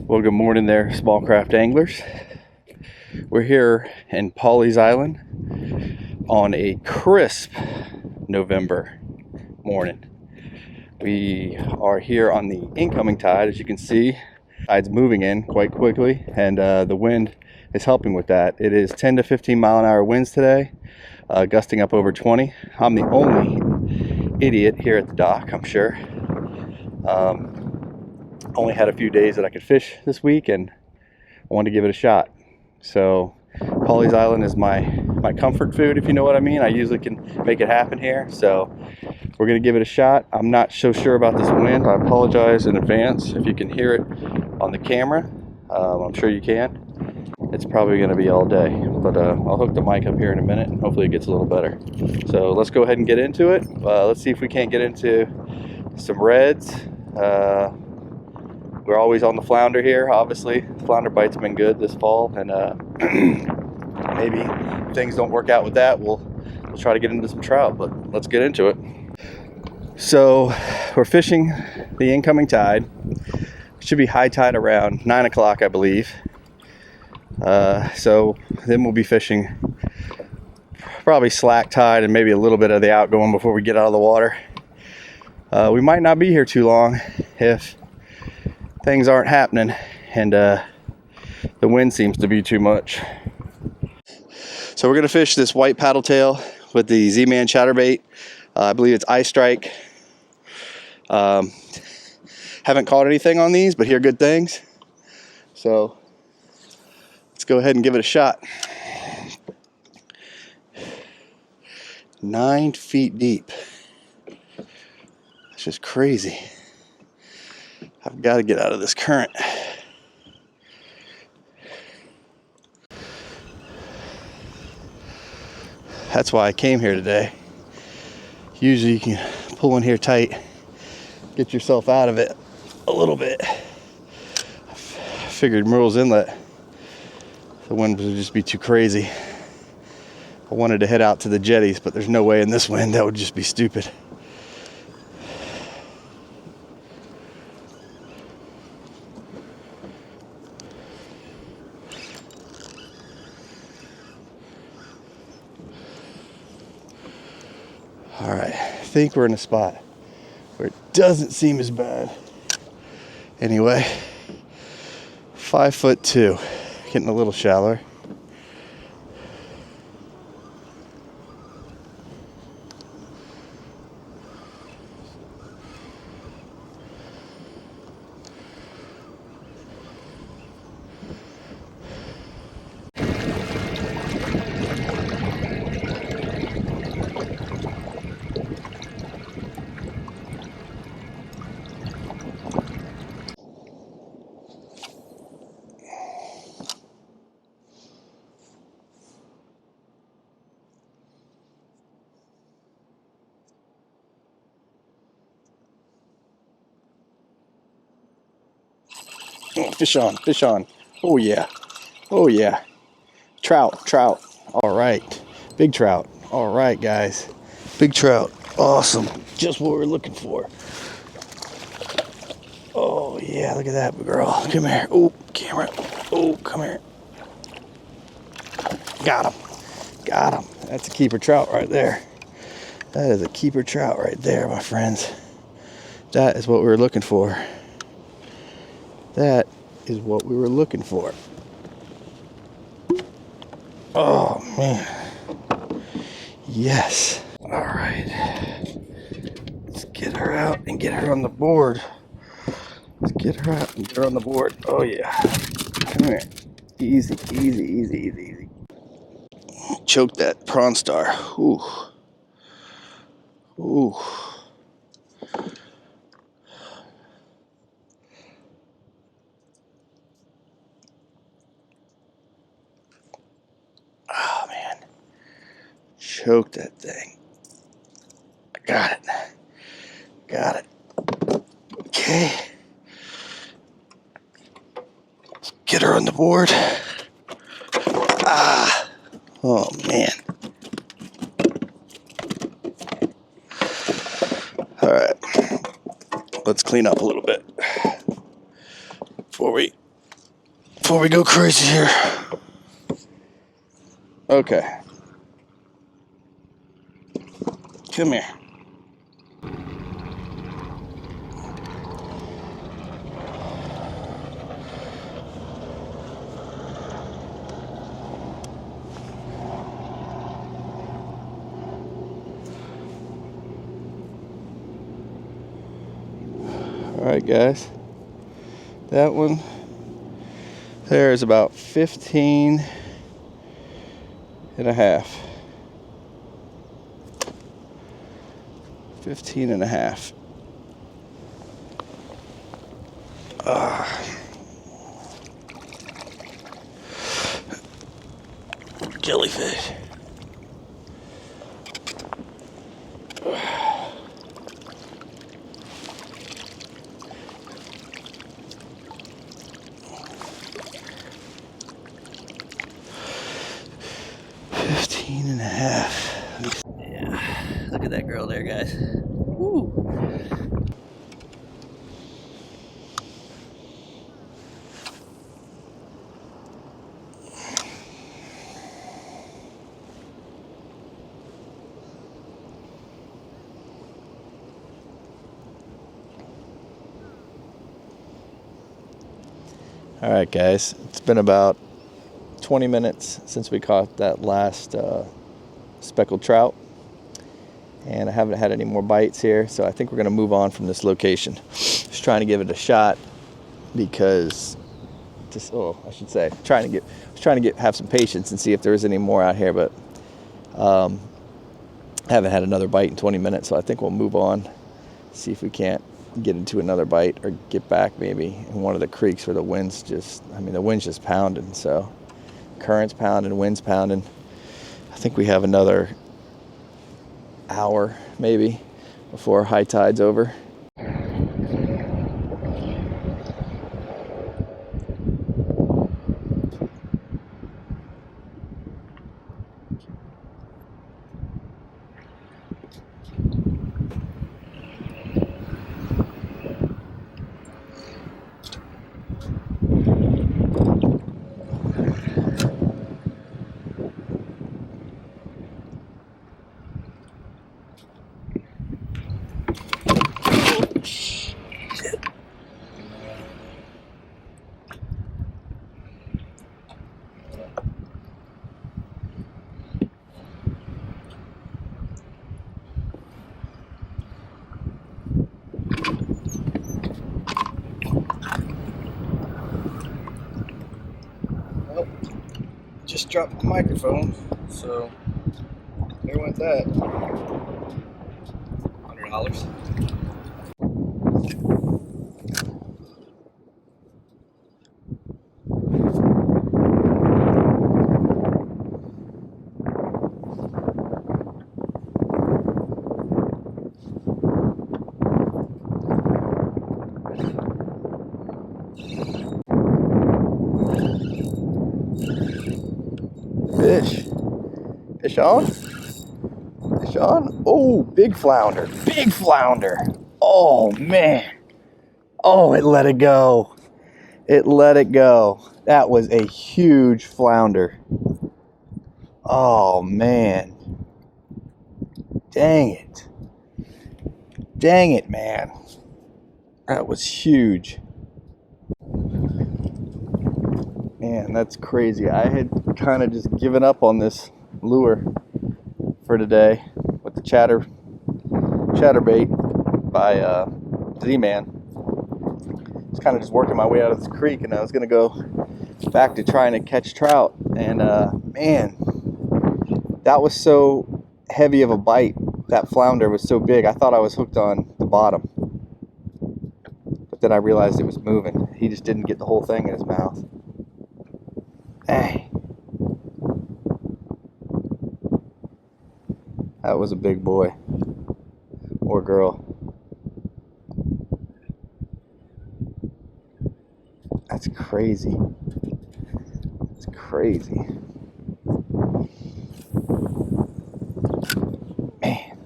Well, good morning there, small craft anglers. We're here in Pawleys Island on a crisp November morning. We are here on the incoming tide. As you can see, tide's moving in quite quickly, and the wind is helping with that. It is 10 to 15 mile an hour winds today, gusting up over 20. I'm the only idiot here at the dock, I'm sure. Only had a few days that I could fish this week, and I wanted to give it a shot. So Pawleys Island is my comfort food, if you know what I mean. I usually can make it happen here, so we're gonna give it a shot. I'm not so sure about this wind. I apologize in advance if you can hear it on the camera. I'm sure you can. It's probably gonna be all day, but I'll hook the mic up here in a minute and hopefully it gets a little better. So let's go ahead and get into it. Let's see if we can't get into some reds. We're always on the flounder here, obviously. Flounder bites have been good this fall, and maybe if things don't work out with that, we'll try to get into some trout, but let's get into it. So we're fishing the incoming tide. It should be high tide around 9 o'clock, I believe. So then we'll be fishing probably slack tide and maybe a little bit of the outgoing before we get out of the water. We might not be here too long if things aren't happening and the wind seems to be too much. So we're gonna fish this white paddle tail with the Zman chatterbait. I believe it's Ice Strike. Haven't caught anything on these, but hear good things. So let's go ahead and give it a shot. 9 feet deep. It's just crazy. I've got to get out of this current. That's why I came here today. Usually you can pull in here tight, get yourself out of it a little bit. I figured Murrells Inlet, the wind would just be too crazy. I wanted to head out to the jetties, but there's no way in this wind. That would just be stupid. All right, I think we're in a spot where it doesn't seem as bad. Anyway, 5'2", getting a little shallower. Oh, fish on, fish on. Oh yeah, oh yeah. Trout, trout. All right, big trout. All right, guys, big trout. Awesome, just what we're looking for. Oh yeah, look at that, girl. Come here. Oh, camera. Oh, come here. Got him, got him. That's a keeper trout right there. That is a keeper trout right there, my friends. That is what we were looking for. That is what we were looking for. Oh, man. Yes. All right. Let's get her out and get her on the board. Let's get her out and get her on the board. Oh, yeah. Come here. Easy, easy, easy, easy, easy. Choke that PrawnStarZ. Ooh. Ooh. Oh, man. Choke that thing. I got it. Got it. Okay. Let's get her on the board. Ah. Oh, man. All right. Let's clean up a little bit before we before we go crazy here. Okay. Come here. Alright guys, that one there is about 15 and a half. 15 and a half. Jellyfish. Yeah, look at that girl there, guys. Woo. All right, guys, it's been about 20 minutes since we caught that last speckled trout, and I haven't had any more bites here, so I think we're gonna move on from this location. Just trying to give it a shot because I should say have some patience and see if there is any more out here, but haven't had another bite in 20 minutes, so I think we'll move on, see if we can't get into another bite or get back maybe in one of the creeks where the wind's just pounding. So current's pounding, wind's pounding. I think we have another hour maybe before high tide's over. Just dropped the microphone, so there went that. $100. Fish on? Fish on? Oh, big flounder. Big flounder. Oh, man. Oh, it let it go. It let it go. That was a huge flounder. Oh, man. Dang it. Dang it, man. That was huge. Man, that's crazy. I had kind of just given up on this lure for today with the chatterbait by Zman. Just kind of just working my way out of this creek, and I was gonna go back to trying to catch trout, and man, that was so heavy of a bite. That flounder was so big, I thought I was hooked on the bottom, but then I realized it was moving. He just didn't get the whole thing in his mouth. Hey, that was a big boy or girl. That's crazy. It's crazy. Man.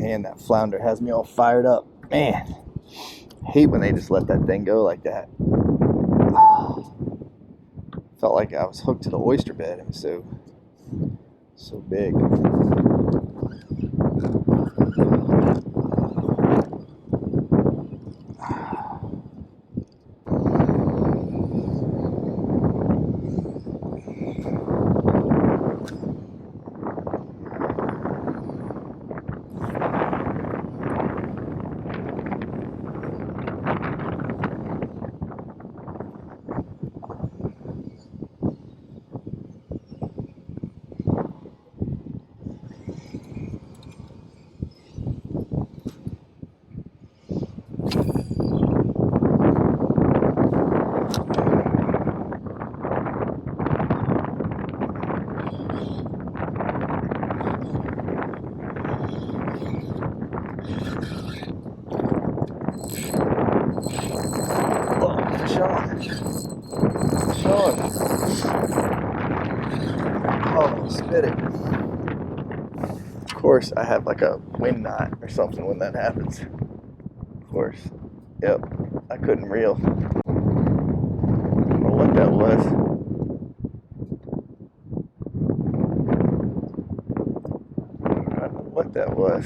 Man, that flounder has me all fired up. Man, I hate when they just let that thing go like that. Felt like I was hooked to the oyster bed. It was so big. Oh, spit it. Of course, I have like a wind knot or something when that happens. Of course. Yep. I couldn't reel. I don't know what that was. I don't know what that was.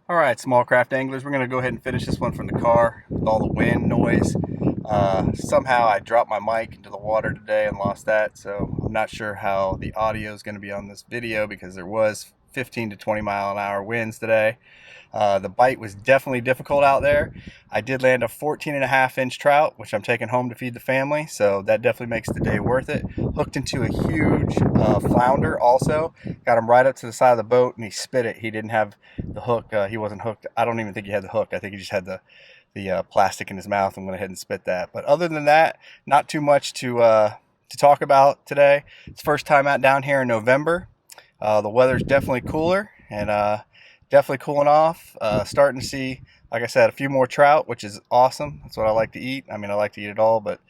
All right, small craft anglers, we're gonna go ahead and finish this one from the car with all the wind noise. Somehow I dropped my mic into the water today and lost that, so I'm not sure how the audio is gonna be on this video because there was 15 to 20 mile an hour winds today. The bite was definitely difficult out there. I did land a 14.5-inch trout, which I'm taking home to feed the family, so that definitely makes the day worth it. Hooked into a huge flounder also. Got him right up to the side of the boat and he spit it. He didn't have the hook. He wasn't hooked. I don't even think he had the hook. I think he just had the plastic in his mouth and went ahead and spit that. But other than that, not too much to talk about today. It's first time out down here in November. The weather's definitely cooler and definitely cooling off. Starting to see, like I said, a few more trout, which is awesome. That's what I like to eat. I mean, I like to eat it all, but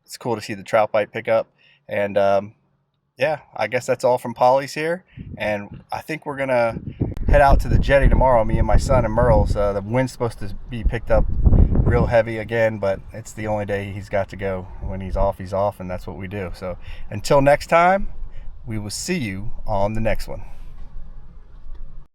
it's cool to see the trout bite pick up. And yeah, I guess that's all from Pawleys here. And I think we're gonna head out to the jetty tomorrow, me and my son and Merle's. The wind's supposed to be picked up real heavy again, but it's the only day he's got to go. When he's off, and that's what we do. So until next time, we will see you on the next one.